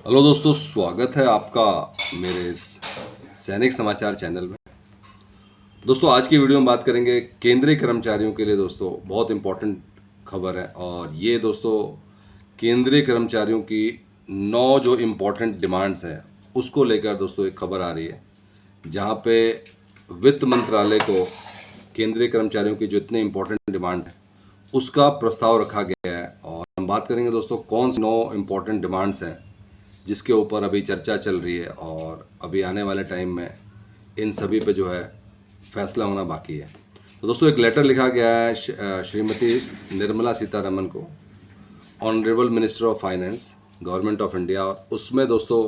Hello दोस्तों, स्वागत है आपका मेरे इस सैनिक समाचार चैनल में। दोस्तों, आज की वीडियो में बात करेंगे केंद्रीय कर्मचारियों के लिए। दोस्तों, बहुत इम्पोर्टेंट खबर है और ये दोस्तों केंद्रीय कर्मचारियों की 9 जो इम्पोर्टेंट डिमांड्स हैं उसको लेकर दोस्तों एक खबर आ रही है, जहाँ पे वित्त मंत्रालय को केंद्रीय कर्मचारियों की जो इतने इम्पोर्टेंट डिमांड्स हैं उसका प्रस्ताव रखा गया है। और हम बात करेंगे दोस्तों कौन सी 9 इम्पोर्टेंट डिमांड्स हैं जिसके ऊपर अभी चर्चा चल रही है और अभी आने वाले टाइम में इन सभी पे जो है फैसला होना बाकी है। तो दोस्तों एक लेटर लिखा गया है श्रीमती निर्मला सीतारमन को, honourable minister of finance, government of India. और उसमें दोस्तों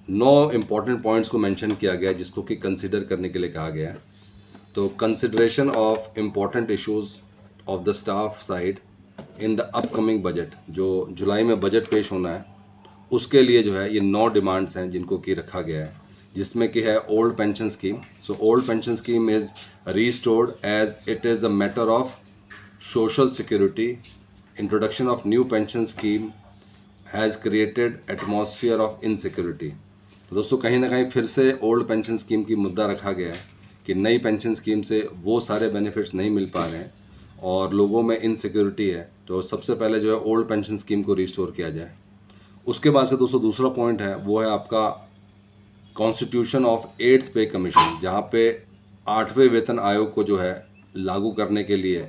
9 इम्पॉर्टेंट पॉइंट्स को मेंशन किया गया है जिसको कि कंसिडर करने के लिए कहा गया है। तो consideration of important issues of the staff side in the upcoming budget, जो जुलाई में बजट पेश होना है उसके लिए जो है ये 9 डिमांड्स हैं जिनको कि रखा गया है, जिसमें कि है old pension scheme. So old pension scheme is restored as it is a matter of social security. Introduction of new pension scheme has created atmosphere of insecurity. तो दोस्तों कहीं ना कहीं फिर से ओल्ड पेंशन स्कीम की मुद्दा रखा गया है कि नई पेंशन स्कीम से वो सारे बेनिफिट्स नहीं मिल पा रहे हैं और लोगों में इनसिक्योरिटी है। तो सबसे पहले जो है ओल्ड पेंशन स्कीम को रिस्टोर किया जाए। उसके बाद से दोस्तों दूसरा पॉइंट है वो है आपका कॉन्स्टिट्यूशन ऑफ 8th पे कमीशन, जहाँ पे 8वें वेतन आयोग को जो है लागू करने के लिए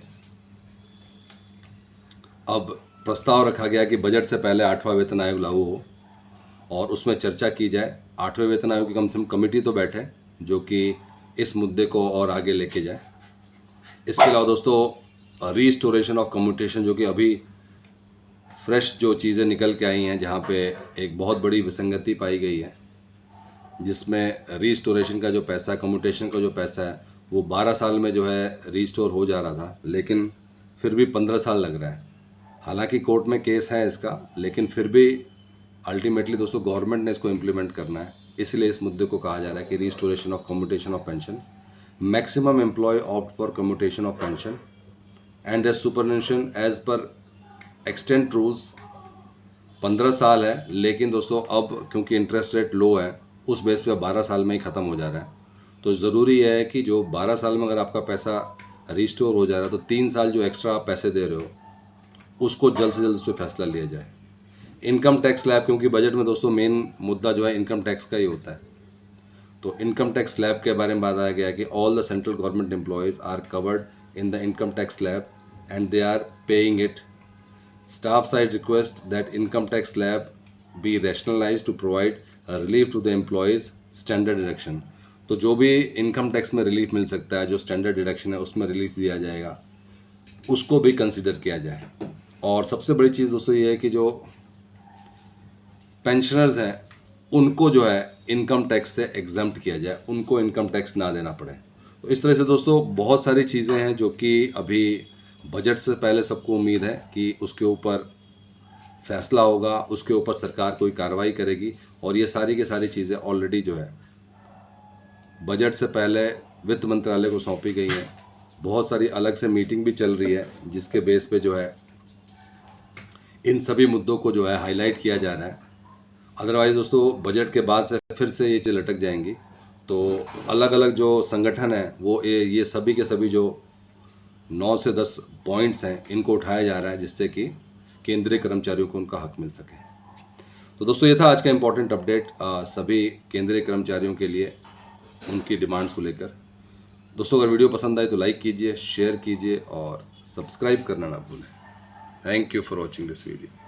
अब प्रस्ताव रखा गया कि बजट से पहले 8वां वेतन आयोग लागू हो और उसमें चर्चा की जाए। 8वें वेतन आयोग की कम से कम कमेटी तो बैठे जो कि इस मुद्दे को और आगे लेके जाए। इसके अलावा दोस्तों रीस्टोरेशन ऑफ कम्यूटेशन, जो कि अभी फ्रेश जो चीज़ें निकल के आई हैं, जहाँ पे एक बहुत बड़ी विसंगति पाई गई है, जिसमें रीस्टोरेशन का जो पैसा, कम्यूटेशन का जो पैसा है वो 12 साल में जो है रीस्टोर हो जा रहा था, लेकिन फिर भी 15 साल लग रहा है। हालांकि कोर्ट में केस है इसका, लेकिन फिर भी अल्टीमेटली दोस्तों गवर्नमेंट ने इसको इम्प्लीमेंट करना है। इसलिए इस मुद्दे को कहा जा रहा है कि restoration of commutation of pension, maximum employ opt for commutation of pension and the superannuation as per extent rules. 15 साल है, लेकिन दोस्तों अब क्योंकि इंटरेस्ट रेट लो है उस बेस पे 12 साल में ही ख़त्म हो जा रहा है। तो ज़रूरी है कि जो 12 साल में अगर आपका पैसा रिस्टोर हो जा रहा है तो 3 साल जो एक्स्ट्रा आप पैसे दे रहे हो उसको जल्द से जल्द उस पर फैसला लिया जाए। इनकम टैक्स स्लैब, क्योंकि बजट में दोस्तों मेन मुद्दा जो है इनकम टैक्स का ही होता है, तो इनकम टैक्स स्लैब के बारे में बताया गया है कि all the central government employees are covered in the income tax slab and they are paying it. Staff side request that income tax slab be rationalized to provide a relief to the employees standard deduction। तो जो भी income tax में relief मिल सकता है, जो standard deduction है उसमें relief दिया जाएगा, उसको भी कंसिडर किया जाए। और सबसे बड़ी चीज़ दोस्तों ये है कि जो पेंशनर्स हैं उनको जो है इनकम टैक्स से एग्जम्प्ट किया जाए, उनको इनकम टैक्स ना देना पड़े। तो इस तरह से दोस्तों बहुत सारी चीज़ें हैं जो कि अभी बजट से पहले सबको उम्मीद है कि उसके ऊपर फैसला होगा, उसके ऊपर सरकार कोई कार्रवाई करेगी। और ये सारी की सारी चीज़ें ऑलरेडी जो है बजट से पहले वित्त मंत्रालय को सौंपी गई हैं। बहुत सारी अलग से मीटिंग भी चल रही है जिसके बेस पे जो है इन सभी मुद्दों को जो है हाईलाइट किया जा रहा है। अदरवाइज़ दोस्तों बजट के बाद से फिर से ये चीज़ लटक जाएंगी। तो अलग अलग जो संगठन है वो ये सभी के सभी जो 9 से 10 पॉइंट्स हैं इनको उठाया जा रहा है, जिससे कि केंद्रीय कर्मचारियों को उनका हक मिल सके। तो दोस्तों ये था आज का इम्पोर्टेंट अपडेट सभी केंद्रीय कर्मचारियों के लिए उनकी डिमांड्स को लेकर। दोस्तों अगर वीडियो पसंद आए तो लाइक कीजिए, शेयर कीजिए और सब्सक्राइब करना ना भूलें। Thank you for watching this video.